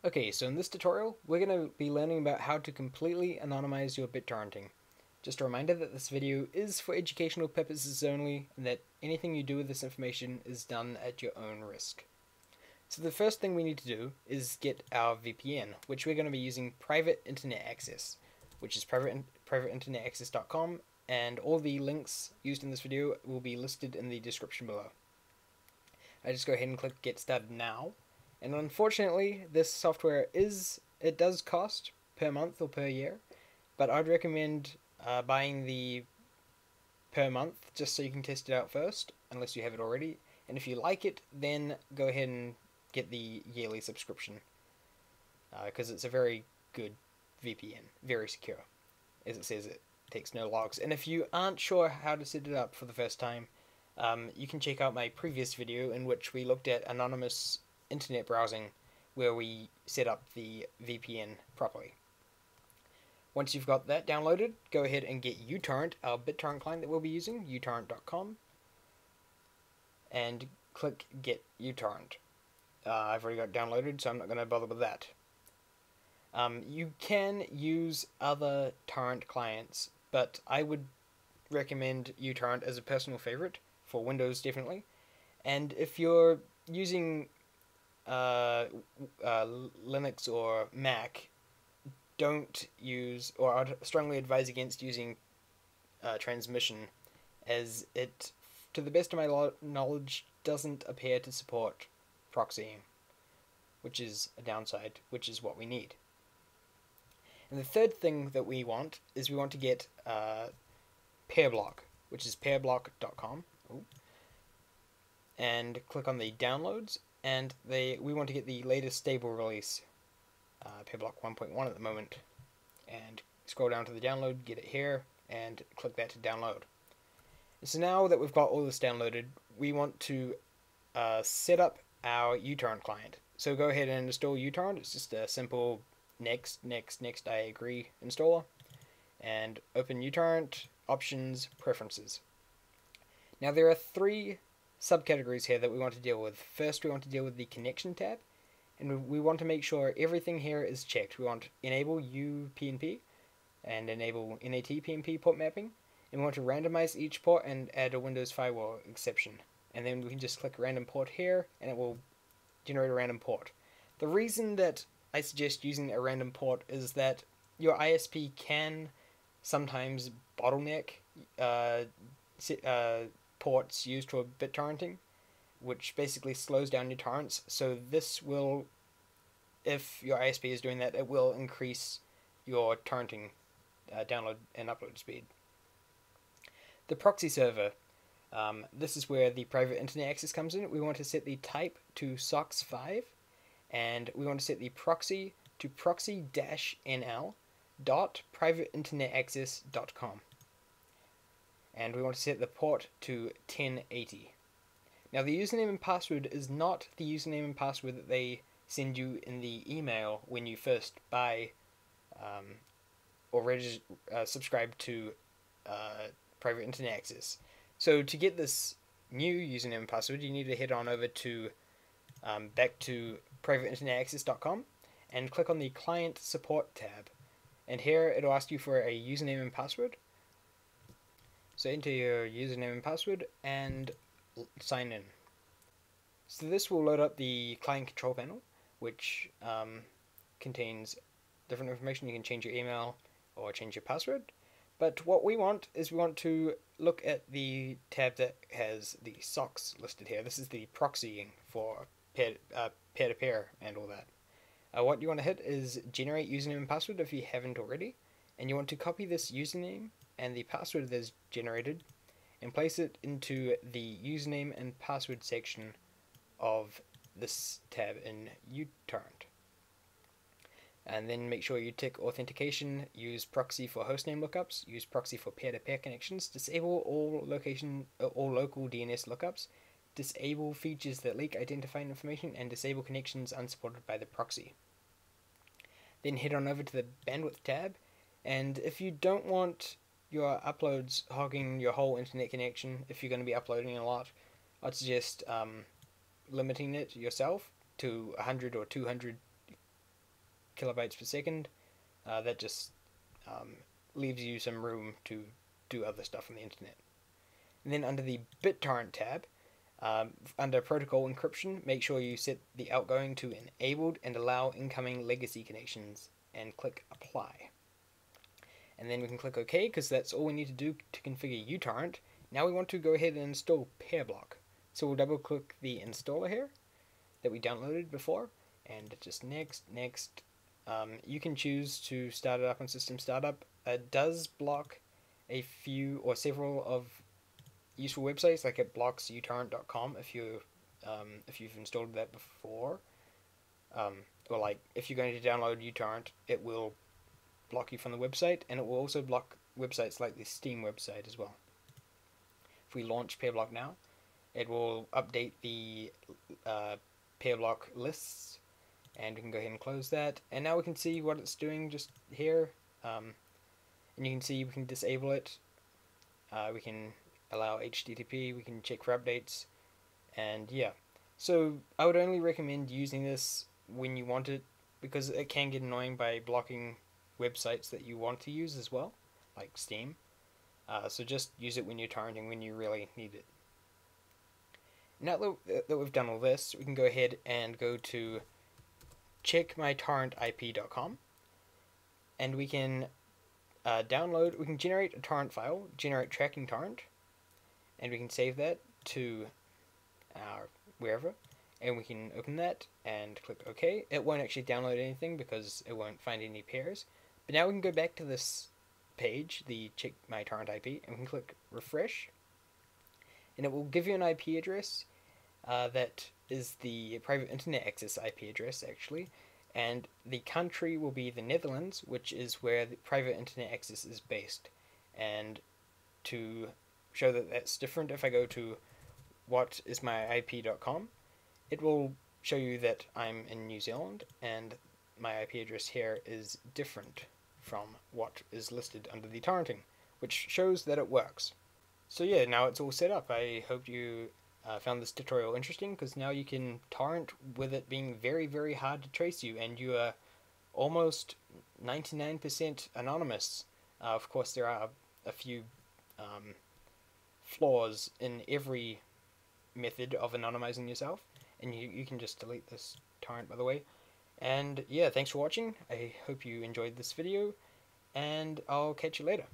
Okay, so in this tutorial, we're going to be learning about how to completely anonymize your BitTorrenting. Just a reminder that this video is for educational purposes only, and that anything you do with this information is done at your own risk. So the first thing we need to do is get our VPN, which we're going to be using private internet access, which is privateinternetaccess.com, and all the links used in this video will be listed in the description below. I just go ahead and click Get Started Now. And unfortunately, this software does cost per month or per year, but I'd recommend buying the per month just so you can test it out first, unless you have it already. And if you like it, then go ahead and get the yearly subscription, because it's a very good VPN, very secure. As it says, it takes no logs. And if you aren't sure how to set it up for the first time, you can check out my previous video in which we looked at anonymous internet browsing, where we set up the VPN properly. Once you've got that downloaded, go ahead and get uTorrent, our BitTorrent client that we'll be using, uTorrent.com, and click Get uTorrent. I've already got it downloaded, so I'm not going to bother with that. You can use other torrent clients, but I would recommend uTorrent as a personal favorite, for Windows definitely. And if you're using Linux or Mac, don't use, or I'd strongly advise against using transmission, as it, to the best of my knowledge, doesn't appear to support proxying, which is a downside, which is what we need. And the third thing that we want is we want to get PeerBlock, which is PeerBlock.com, and click on the downloads, and we want to get the latest stable release, PeerBlock 1.1 at the moment, and scroll down to the download, get it here, and click that to download. So now that we've got all this downloaded, we want to set up our uTorrent client. So go ahead and install uTorrent. It's just a simple next, I agree installer, and open uTorrent, options, preferences. Now there are three subcategories here that we want to deal with. First, we want to deal with the connection tab, and we want to make sure everything here is checked. We want enable UPnP and enable NAT/PnP port mapping, and we want to randomize each port and add a Windows firewall exception. And then we can just click random port here, and it will generate a random port. The reason that I suggest using a random port is that your ISP can sometimes bottleneck ports used for BitTorrenting, which basically slows down your torrents. So this will, if your ISP is doing that, it will increase your torrenting download and upload speed. The proxy server. This is where the private internet access comes in. We want to set the type to SOCKS5, and we want to set the proxy to proxy-nl.privateinternetaccess.com. And we want to set the port to 1080. Now the username and password is not the username and password that they send you in the email when you first buy or subscribe to private internet access. So to get this new username and password, you need to head on over to back to privateinternetaccess.com and click on the Client Support tab. And here it'll ask you for a username and password. So enter your username and password and sign in. So this will load up the client control panel, which contains different information. You can change your email or change your password. But what we want is we want to look at the tab that has the socks listed here. This is the proxying for peer-to-peer and all that. What you want to hit is generate username and password if you haven't already. And you want to copy this username and the password that's generated and place it into the username and password section of this tab in uTorrent. And then make sure you tick authentication, use proxy for hostname lookups, use proxy for peer-to-peer connections, disable all local DNS lookups, disable features that leak identifying information, and disable connections unsupported by the proxy. Then head on over to the bandwidth tab, and if you don't want your uploads hogging your whole internet connection, if you're going to be uploading a lot, I'd suggest limiting it yourself to 100 or 200 kilobytes per second. That just leaves you some room to do other stuff on the internet. And then under the BitTorrent tab, under protocol encryption, make sure you set the outgoing to enabled and allow incoming legacy connections, and click apply. And then we can click OK, because that's all we need to do to configure uTorrent. Now we want to go ahead and install PeerBlock. So we'll double click the installer here that we downloaded before, and just next. You can choose to start it up on system startup. It does block a few or several of useful websites, like it blocks uTorrent.com if you've installed that before, or like if you're going to download uTorrent, it will block you from the website, and it will also block websites like the Steam website as well. If we launch PeerBlock now, it will update the PeerBlock lists, and we can go ahead and close that. And now we can see what it's doing just here, and you can see we can disable it. We can allow HTTP, we can check for updates, and yeah. So I would only recommend using this when you want it, because it can get annoying by blocking websites that you want to use as well, like Steam. So just use it when you're torrenting, when you really need it. Now that we've done all this, we can go ahead and go to CheckMyTorrentIP.com, and we can we can generate a torrent file, generate tracking torrent, and we can save that to wherever, and we can open that and click OK. It won't actually download anything because it won't find any pairs. But now we can go back to this page, the CheckMyTorrentIP, and we can click refresh, and it will give you an IP address that is the private internet access IP address actually, and the country will be the Netherlands, which is where the private internet access is based. And to show that that's different, if I go to whatismyip.com, it will show you that I'm in New Zealand, and my IP address here is different from what is listed under the torrenting, which shows that it works. So yeah, now it's all set up. I hope you found this tutorial interesting, because now you can torrent with it being very, very hard to trace you, and you are almost 99% anonymous. Of course, there are a few flaws in every method of anonymizing yourself, and you can just delete this torrent, by the way. And yeah, thanks for watching. I hope you enjoyed this video, and I'll catch you later.